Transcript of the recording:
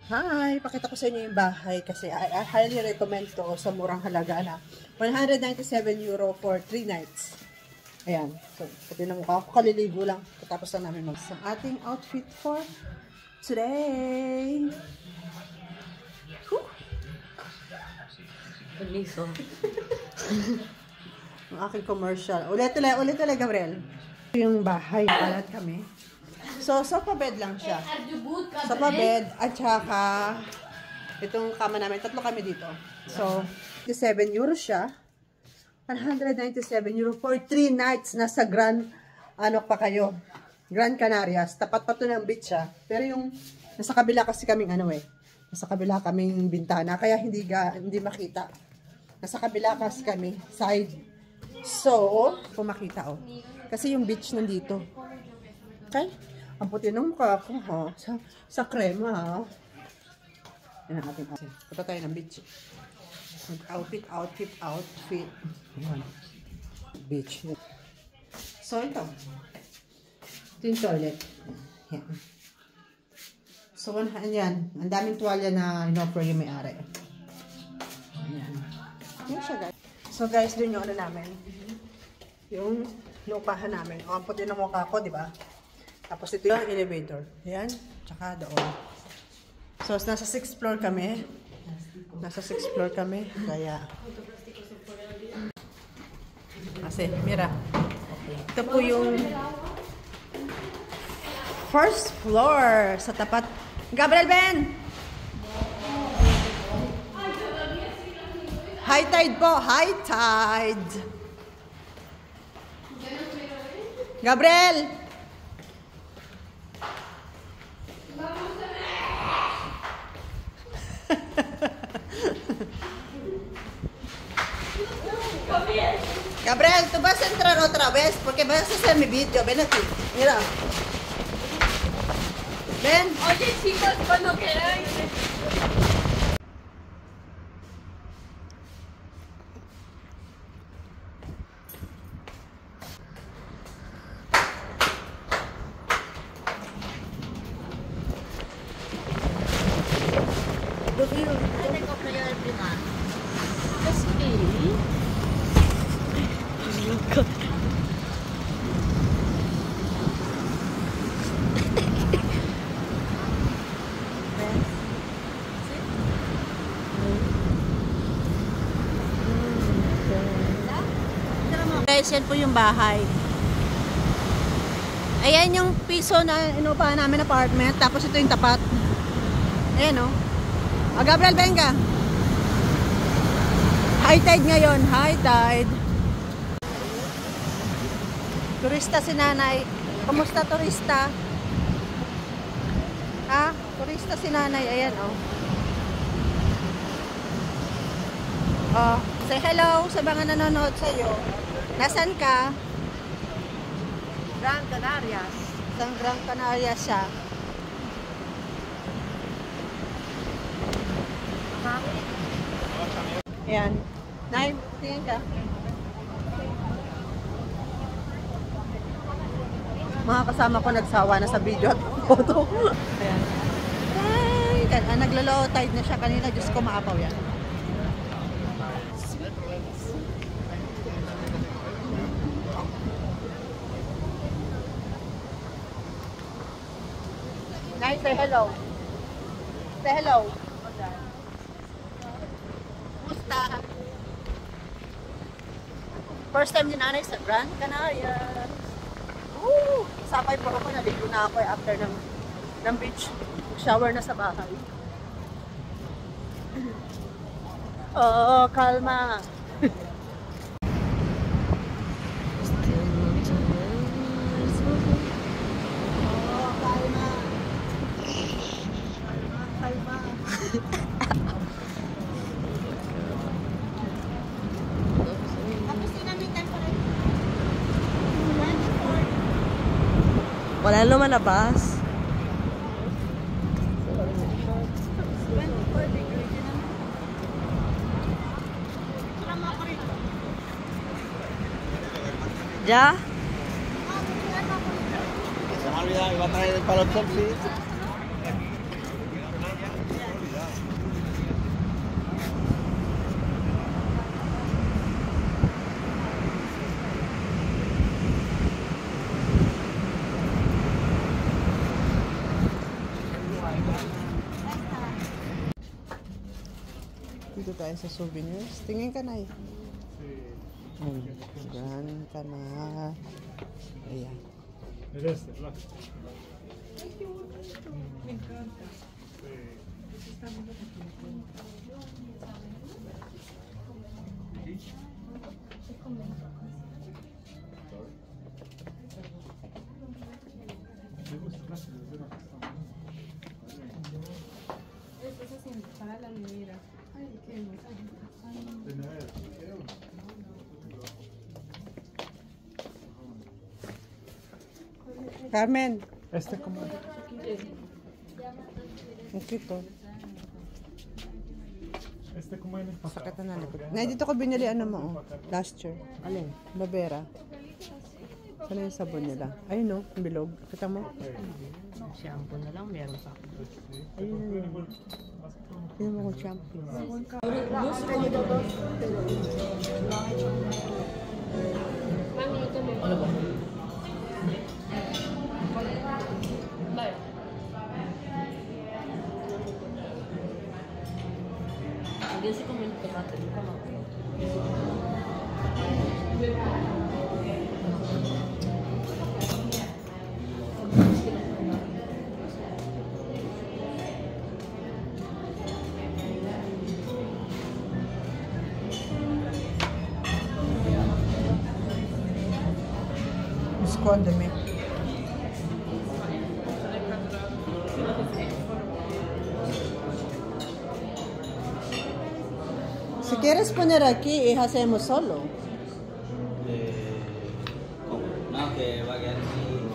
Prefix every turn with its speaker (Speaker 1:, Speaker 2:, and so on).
Speaker 1: Hi! Pakita ko sa inyo yung bahay kasi I highly recommend to sa murang halaga na 197 euro for 3 nights. Ayan. So, pati na mukha ko, kaliligo lang. Tapos lang namin mag sa ating outfit for today. Whew!
Speaker 2: Paliso.
Speaker 1: Ang aking commercial. Ulit, Gabriel. Yung bahay, palat kami. So, sofa bed lang siya. Sofa bed at saka itong kama namin. Tatlo kami dito. So, 97 euros siya. 197 euro for 3 nights. Nasa Grand, ano pa kayo? Grand Canarias. Tapat pa to ng beach siya. Pero yung, nasa kabila kasi kaming ano eh. Nasa kabila kaming bintana. Kaya hindi makita. Nasa kabila kasi kami. Side. So, kung makita oh. Kasi yung beach nandito. Okay? Ang puti ng mukha ko, ha? Sa krema, ha? Yan ang ating outfit. Punta tayo ng beach. Outfit. Yan. Beach. So, ito. Ito yung toilet. Yan. So, yan. Ang daming tuwalya na in-offer yung may-ari. Yan. Yan siya, guys. So, guys, dun yung ano namin. Yung lupahan namin. O, ang puti ng mukha ko, di ba? Tapos ito yung elevator. Ayan. Tsaka doon. So, nasa 6th floor kami. Kaya. Kasi, mira. Ito po yung first floor sa tapat. Gabriel Ben! High tide po. High tide. Gabriel! Gabriel, tú vas a entrar otra vez porque vas a hacer mi video. Ven aquí, mira. Ven.
Speaker 2: Oye, chicos, cuando quieran. Tengo que ir al final. Sí. Guys, yan po yung bahay. Ayan yung piso na inupahan namin apartment. Tapos ito yung tapat. Ayan o. Oh, Gabriel, venga. High tide ngayon. High tide. Turista si nanay. Kumusta turista? Ha? Turista si nanay. Ayan o. Oh, say hello sa mga nanonood sa'yo. Nasaan ka? Gran Canarias.
Speaker 1: Isang Gran Canaria siya. Ayan. Nay, tingin ka. Mga kasama ko nagsawa na sa video at photo. Ayan. Ay, naglo-low tide na siya kanina. Diyos ko, maapaw yan. Nay, say hello. Say hello. Kumusta? First time din nanay sa Gran Canaria. Sapay po ako, naligo na ako after ng beach. Shower na sa bahay. Oh, kalma.
Speaker 2: Wala lumalabas. ¿Ya? Se me ha olvidado, iba a traer el palo selfie.
Speaker 1: Dito tayo sa souvenirs. Tingin ka na eh. Gan ka na. Ayan.
Speaker 3: Me encanta. Después se sienta la mira. Ay, qué
Speaker 1: Carmen.
Speaker 3: Como...
Speaker 1: Ang cute oh.
Speaker 3: Como en el pasado.
Speaker 1: Sakit na likod. Na dito ko binili ano mo oh. Last year.
Speaker 2: Alin?
Speaker 1: Babera. Saan yung sabon nila? Ayun no, yung bilog. Kita mo?
Speaker 2: Shampoo na lang, meron pa.
Speaker 1: Ayun na yun. Tignan mo kung shampoo.
Speaker 2: Hindi si comment ka ba?
Speaker 1: Escóndeme. Si quieres poner aquí, hacemos solo.
Speaker 4: ¿Cómo? No, que va a quedar así.